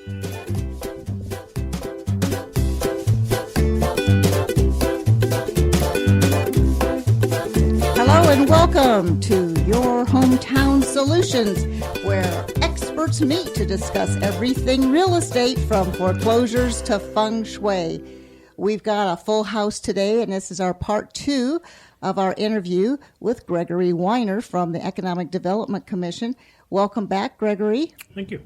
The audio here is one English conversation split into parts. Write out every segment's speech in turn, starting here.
Hello and welcome to Your Hometown Solutions, where experts meet to discuss everything real estate from foreclosures to Feng Shui. We've got a full house today, and this is our part 2 of our interview with Gregory Weiner from the Economic Development Commission. Welcome back, Gregory. Thank you.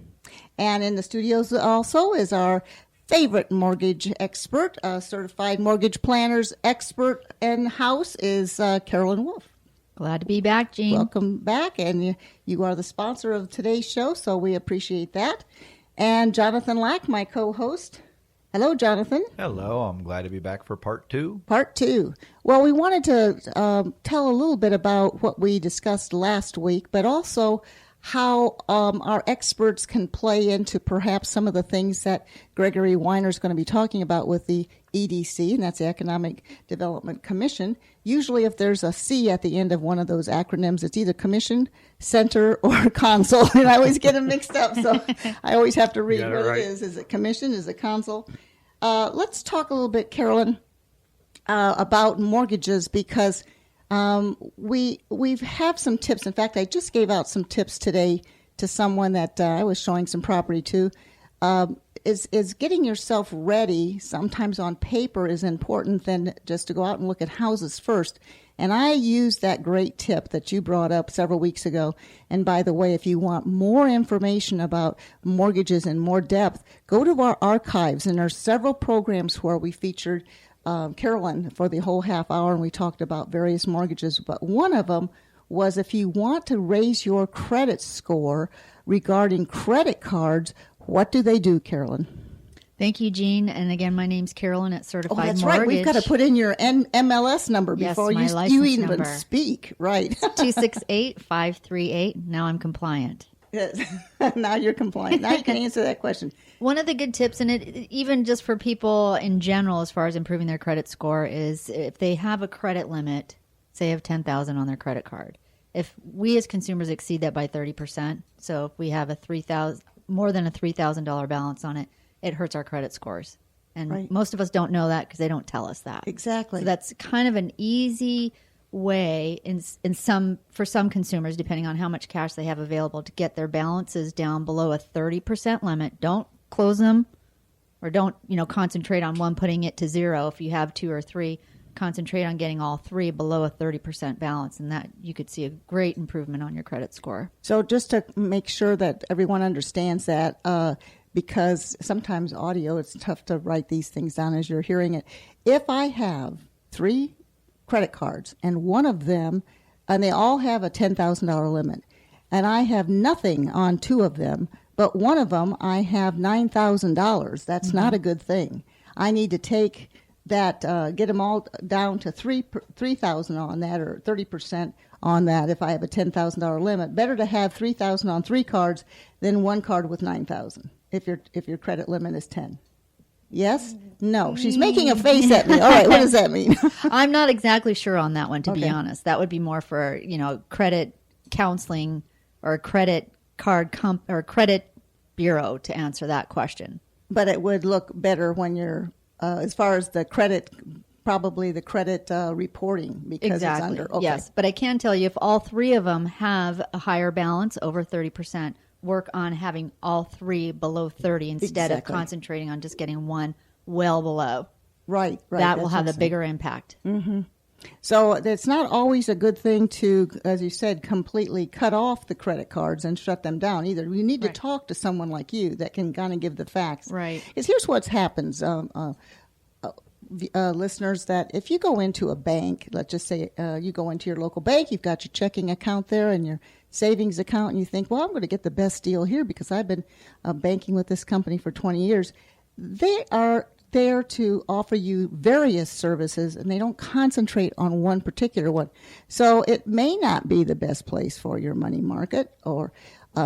And in the studios also is our favorite mortgage expert, certified mortgage planners expert in-house is Carolyn Wolf. Glad to be back, Jean. Welcome back, and you are the sponsor of today's show, so we appreciate that. And Jonathan Lack, my co-host. Hello, Jonathan. Hello, I'm glad to be back for part 2. Part 2. Well, we wanted to tell a little bit about what we discussed last week, but also how our experts can play into perhaps some of the things that Gregory Weiner is going to be talking about with the EDC, and that's the Economic Development Commission. Usually if there's a C at the end of one of those acronyms, it's either commission, center, or council, and I always get them mixed up, so I always have to read what right. It is. Is it commission? Is it council? Let's talk a little bit, Carolyn, about mortgages, because we have some tips. In fact, I just gave out some tips today to someone that I was showing some property to. Is getting yourself ready sometimes on paper is important than just to go out and look at houses first. And I used that great tip that you brought up several weeks ago. And by the way, if you want more information about mortgages in more depth, go to our archives. And there's several programs where we featured Carolyn for the whole half hour, and we talked about various mortgages. But one of them was if you want to raise your credit score regarding credit cards, what do they do, Carolyn? Thank you, Jean. And again, my name's Carolyn at Certified Mortgage. Mortgage. Right. We've got to put in your MLS number before you even number. Speak. Right. 268-538. Now I'm compliant. Yes. Now you're compliant. Now you can answer that question. One of the good tips, and it even just for people in general as far as improving their credit score, is if they have a credit limit, say of $10,000 on their credit card. If we as consumers exceed that by 30%, so if we have more than a $3,000 balance on it, it hurts our credit scores. And right. Most of us don't know that because they don't tell us that. Exactly. So that's kind of an easy way for some consumers, depending on how much cash they have available, to get their balances down below a 30% limit. Don't close them, or don't concentrate on one, putting it to zero. If you have 2 or 3, concentrate on getting all 3 below a 30% balance, and that you could see a great improvement on your credit score. So just to make sure that everyone understands that, because sometimes audio, it's tough to write these things down as you're hearing it. If I have 3 credit cards and one of them, and they all have a $10,000 limit, and I have nothing on 2 of them, but one of them I have $9,000, that's not a good thing. I need to take that, get them all down to $3,000 on that, or 30% on that if I have a $10,000 limit. Better to have $3,000 on 3 cards than 1 card with $9,000 if your credit limit is 10. Yes? No. She's making a face at me. All right, what does that mean? I'm not exactly sure on that one, to be Okay. honest. That would be more for, credit counseling or a credit card or credit bureau to answer that question. But it would look better when you're, as far as the credit, probably the credit reporting, because Exactly. it's under. Okay. Yes, but I can tell you if all 3 of them have a higher balance, over 30%, work on having all 3 below 30 instead of concentrating on just getting one well below. Right. That will have a bigger impact. Mm-hmm. So it's not always a good thing to, as you said, completely cut off the credit cards and shut them down either. You need to talk to someone like you that can kind of give the facts. Right. Because here's what happens, listeners, that if you go into a bank, let's just say you go into your local bank, you've got your checking account there and your savings account, and you think, well, I'm going to get the best deal here because I've been banking with this company for 20 years. They are there to offer you various services, and they don't concentrate on one particular one. So it may not be the best place for your money market, or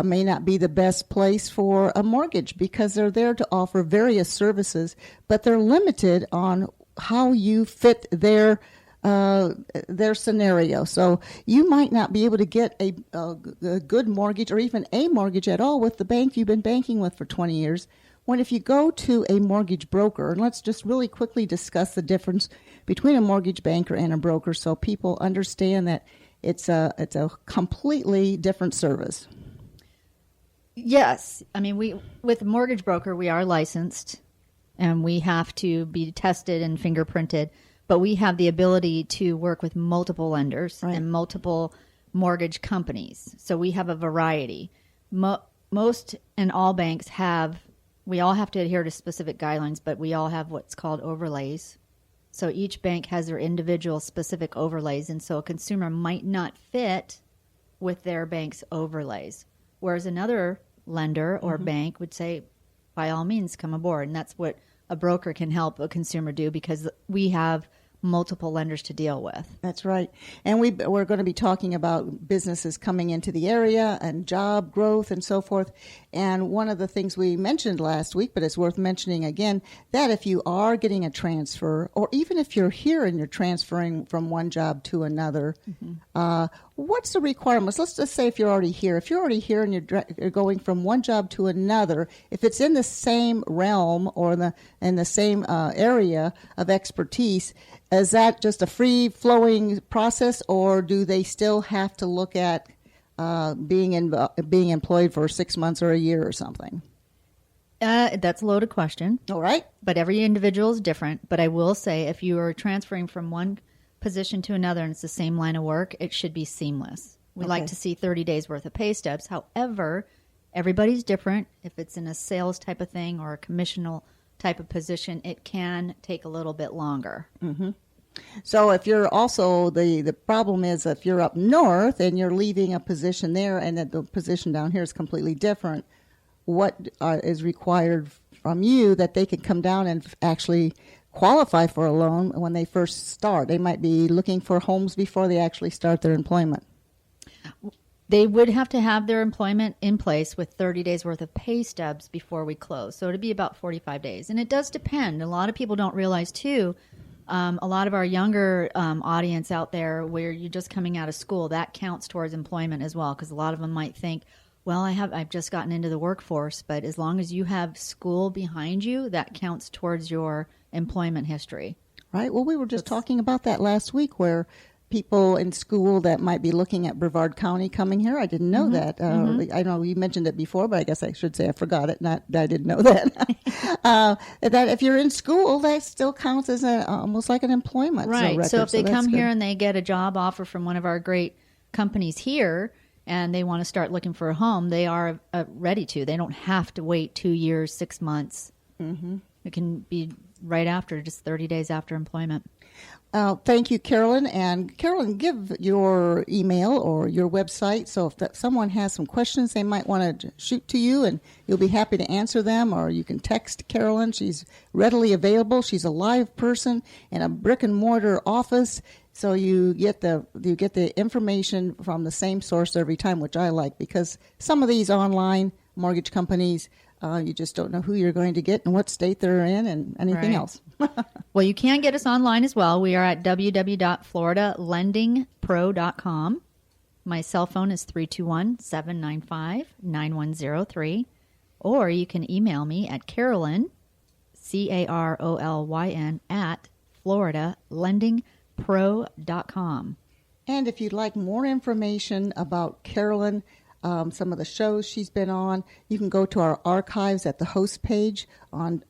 may not be the best place for a mortgage, because they're there to offer various services, but they're limited on how you fit their scenario. So you might not be able to get a good mortgage, or even a mortgage at all, with the bank you've been banking with for 20 years. when if you go to a mortgage broker, and let's just really quickly discuss the difference between a mortgage banker and a broker so people understand that it's a completely different service. Yes. I mean, with a mortgage broker, we are licensed and we have to be tested and fingerprinted, but we have the ability to work with multiple lenders and multiple mortgage companies. So we have a variety. Most and all banks we all have to adhere to specific guidelines, but we all have what's called overlays. So each bank has their individual specific overlays, and so a consumer might not fit with their bank's overlays. Whereas another lender or bank would say, by all means, come aboard. And that's what a broker can help a consumer do because we have multiple lenders to deal with. That's right. And we're going to be talking about businesses coming into the area and job growth and so forth. And one of the things we mentioned last week, but it's worth mentioning again, that if you are getting a transfer, or even if you're here and you're transferring from one job to another, what's the requirements? Let's just say if you're already here. If you're already here and you're going from one job to another, if it's in the same realm or in the same area of expertise, is that just a free-flowing process, or do they still have to look at being employed for 6 months or a year or something? That's a loaded question. All right. But every individual is different. But I will say if you are transferring from one position to another and it's the same line of work, it should be seamless. We like to see 30 days worth of pay stubs. However, everybody's different. If it's in a sales type of thing or a commissional type of position, it can take a little bit longer. Mm-hmm. So if you're also, the problem is if you're up north and you're leaving a position there and that the position down here is completely different, what is required from you that they can come down and actually qualify for a loan when they first start? They might be looking for homes before they actually start their employment. They would have to have their employment in place with 30 days worth of pay stubs before we close. So it'd be about 45 days. And it does depend. A lot of people don't realize, too, a lot of our younger audience out there where you're just coming out of school, that counts towards employment as well, because a lot of them might think, well, I've just gotten into the workforce, but as long as you have school behind you, that counts towards your employment history. Right. Well, we were just talking about that last week where people in school that might be looking at Brevard County coming here. I didn't know that. I know you mentioned it before, but I guess I should say I forgot it. Not I didn't know that. That if you're in school, that still counts as almost like an employment. Right. So if they come good. here and they get a job offer from one of our great companies here and they want to start looking for a home, they are ready to. They don't have to wait 2 years, 6 months. Mm-hmm. It can be right after, just 30 days after employment. Thank you, Carolyn. And Carolyn, give your email or your website. So if someone has some questions they might want to shoot to you and you'll be happy to answer them, or you can text Carolyn. She's readily available. She's a live person in a brick and mortar office. So you get the information from the same source every time, which I like, because some of these online mortgage companies, you just don't know who you're going to get and what state they're in and anything else. Well, you can get us online as well. We are at www.floridalendingpro.com. My cell phone is 321-795-9103. Or you can email me at Carolyn, Carolyn, at floridalendingpro.com. And if you'd like more information about Carolyn, some of the shows she's been on, you can go to our archives at the host page on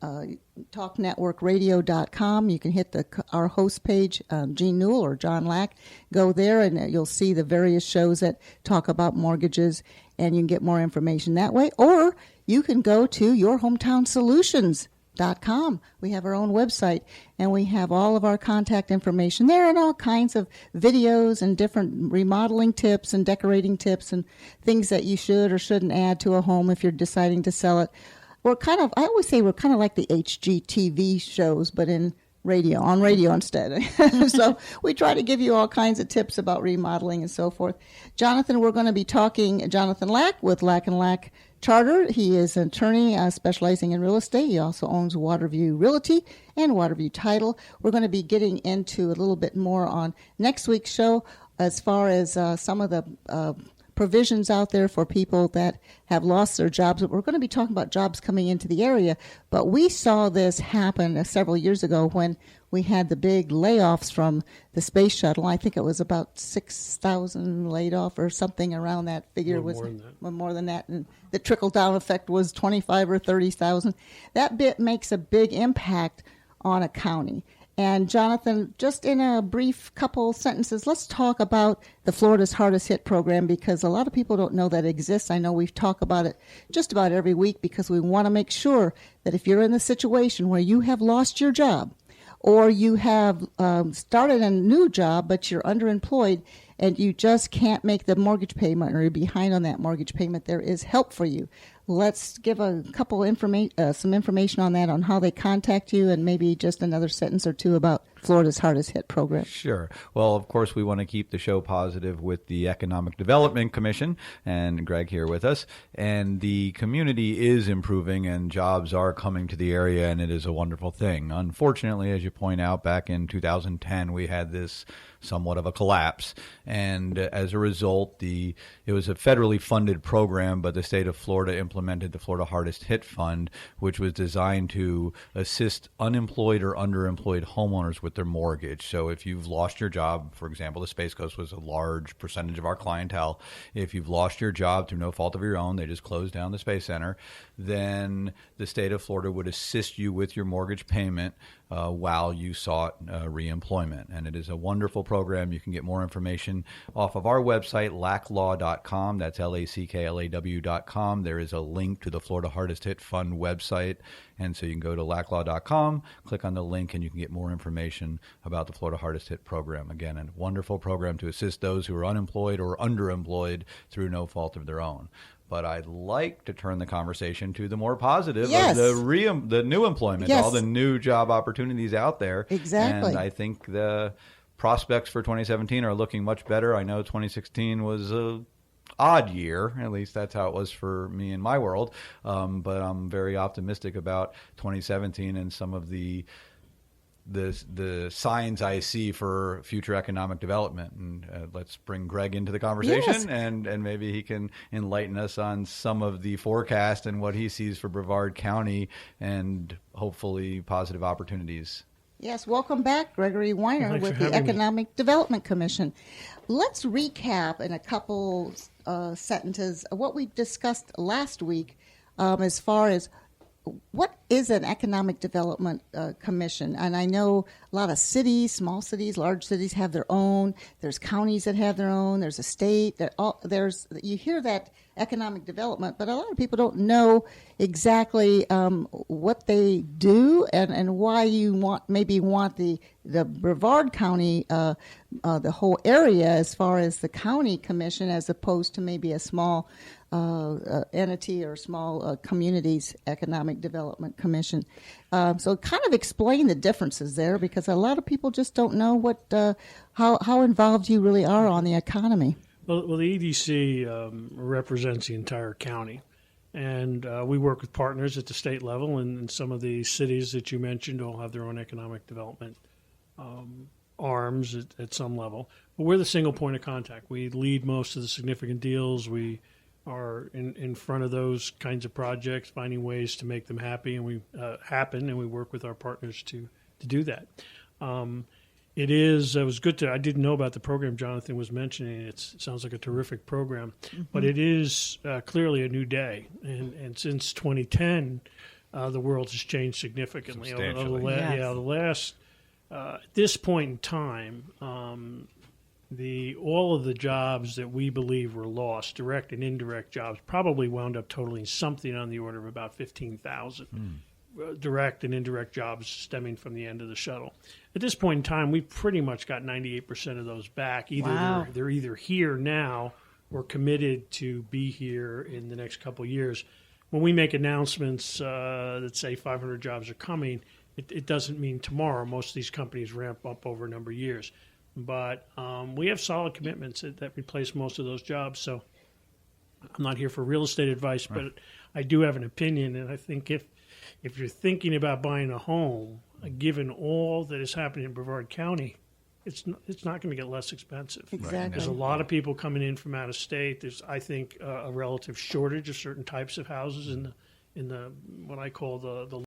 talknetworkradio.com. You can hit our host page, Jean Newell or John Lack. Go there and you'll see the various shows that talk about mortgages, and you can get more information that way. Or you can go to yourhometownsolutions.com. We have our own website, and we have all of our contact information there and all kinds of videos and different remodeling tips and decorating tips and things that you should or shouldn't add to a home if you're deciding to sell it. I always say we're kind of like the HGTV shows, but on radio instead. So we try to give you all kinds of tips about remodeling and so forth. Jonathan, we're going to be talking Jonathan Lack with Lack & Lack Charter. He is an attorney specializing in real estate. He also owns Waterview Realty and Waterview Title. We're going to be getting into a little bit more on next week's show as far as some of the provisions out there for people that have lost their jobs. But we're going to be talking about jobs coming into the area. But we saw this happen several years ago when we had the big layoffs from the space shuttle. I think it was about 6,000 laid off or something around that figure. More than that. And the trickle-down effect was 25 or 30,000. That bit makes a big impact on a county. And Jonathan, just in a brief couple sentences, let's talk about the Florida's Hardest Hit program, because a lot of people don't know that it exists. I know we've talked about it just about every week because we want to make sure that if you're in the situation where you have lost your job or you have started a new job but you're underemployed and you just can't make the mortgage payment or you're behind on that mortgage payment, there is help for you. Let's give a couple some information on that, on how they contact you, and maybe just another sentence or two about Florida's Hardest Hit program. Sure. Well, of course, we want to keep the show positive with the Economic Development Commission, and Greg here with us. And the community is improving, and jobs are coming to the area, and it is a wonderful thing. Unfortunately, as you point out, back in 2010, we had this somewhat of a collapse, and as a result, it was a federally funded program, but the state of Florida implemented the Florida Hardest Hit Fund, which was designed to assist unemployed or underemployed homeowners with their mortgage. So if you've lost your job, for example, the Space Coast was a large percentage of our clientele. If you've lost your job through no fault of your own, they just closed down the Space Center, then the state of Florida would assist you with your mortgage payment while you sought reemployment. And it is a wonderful program. You can get more information off of our website, lacklaw.com. That's LACKLAW.com. There is a link to the Florida Hardest Hit Fund website. And so you can go to lacklaw.com, click on the link, and you can get more information about the Florida Hardest Hit program. Again, a wonderful program to assist those who are unemployed or underemployed through no fault of their own. But I'd like to turn the conversation to the more positive yes. of the new employment, yes. all the new job opportunities out there. Exactly. And I think the prospects for 2017 are looking much better. I know 2016 was a odd year, at least that's how it was for me in my world. But I'm very optimistic about 2017 and some of the signs I see for future economic development. And let's bring Greg into the conversation, yes. and maybe he can enlighten us on some of the forecast and what he sees for Brevard County and hopefully positive opportunities. Yes, welcome back, Gregory Weiner with the Economic Development Commission. Let's recap in a couple sentences what we discussed last week as far as what is an economic development commission? And I know a lot of cities, small cities, large cities have their own. There's counties that have their own. There's a state. You hear that economic development, but a lot of people don't know exactly what they do and why you want the Brevard County, the whole area as far as the county commission, as opposed to maybe a small entity or small communities economic development commission. So kind of explain the differences there, because a lot of people just don't know how involved you really are on the economy. Well, the EDC represents the entire county, and we work with partners at the state level, and some of the cities that you mentioned all have their own economic development arms at some level. But we're the single point of contact. We lead most of the significant deals. We are in front of those kinds of projects, finding ways to make them happy, and we work with our partners to do that. It was good I didn't know about the program Jonathan was mentioning. It sounds like a terrific program, mm-hmm. but it is clearly a new day. And since 2010, the world has changed significantly. At this point in time, all of the jobs that we believe were lost, direct and indirect jobs, probably wound up totaling something on the order of about 15,000. Direct and indirect jobs stemming from the end of the shuttle. At this point in time, we've pretty much got 98% of those back. Either they're either here now or committed to be here in the next couple of years. When we make announcements that say 500 jobs are coming, it doesn't mean tomorrow. Most of these companies ramp up over a number of years. But we have solid commitments that replace most of those jobs. So I'm not here for real estate advice, but I do have an opinion, and I think if you're thinking about buying a home, given all that is happening in Brevard County, it's not going to get less expensive. Exactly. There's a lot of people coming in from out of state. There's, I think, a relative shortage of certain types of houses in the what I call the